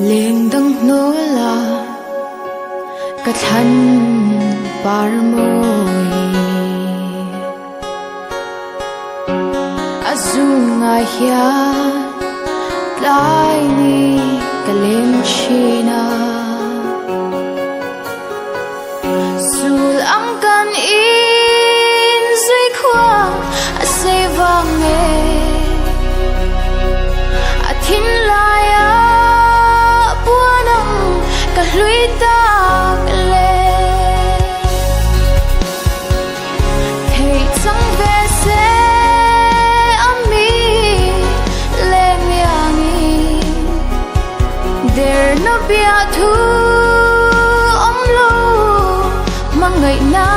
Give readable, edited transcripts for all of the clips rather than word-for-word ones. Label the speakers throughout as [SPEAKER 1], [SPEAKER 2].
[SPEAKER 1] Leng dang no la ka than par moi azunga hia lai ni ka lem china sul ang kan in zui khwa a se wang e a thin lai lui ta le thei chang ve se ami le miangi der no bia thu om lo mangai na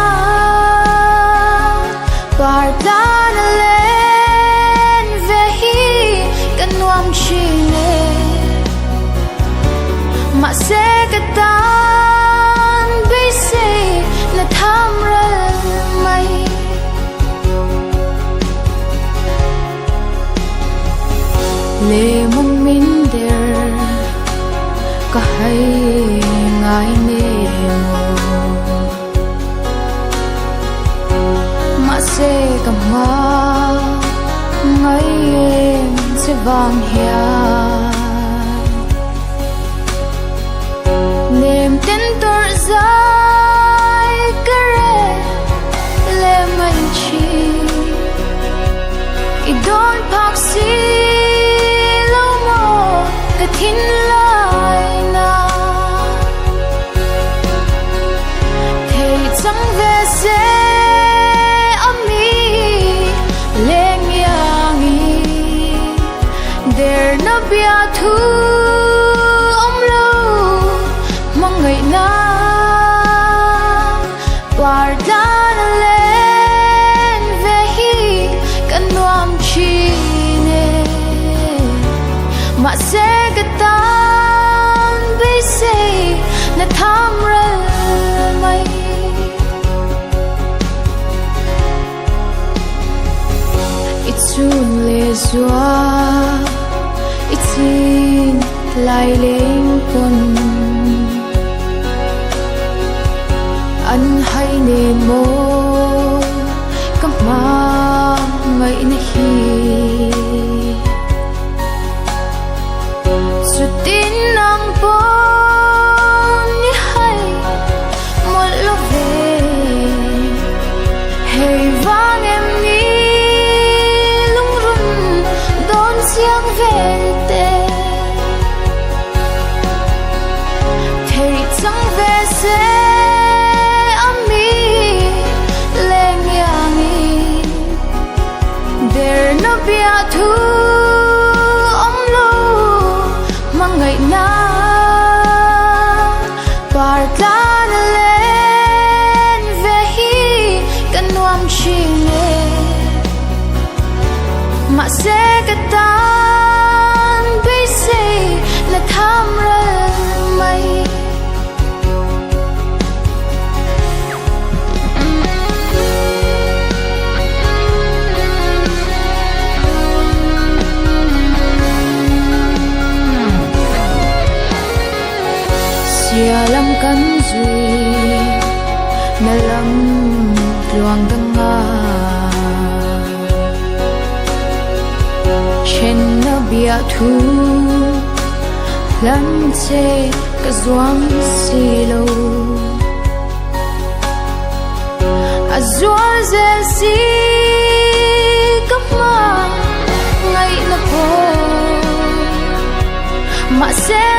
[SPEAKER 1] par ta na len ve hi kan nuam chi ne ma se Beiseina Thàm Ral mai le mong min der ka hai ngai ne ma se ka ma ngai em se vang hia nem ten tor zai kare le mai chi I don pak si lo mo ka thin lai na thei chang ve se ami le ngiangi der no bia thu ngai na par dan len ve hi kan nuam chi ne ma se ka tan Beiseina Thàm Ral mai itsun le zua itin lai leng kon an hay ne mo kam ma ngai na hi sutin nang po ni hay mo lo ve hey vang em ni lung run don siang vel te thei chang ve se no bia thu om lo mangai na par tan len ve hi kan nuam chi ne ma se ka tan Beiseina Thàm Ral mai lam kan zui na lam luang danga chen na bia thu lan che ka zuang si lo azua ze si kap ma ngai na po ma se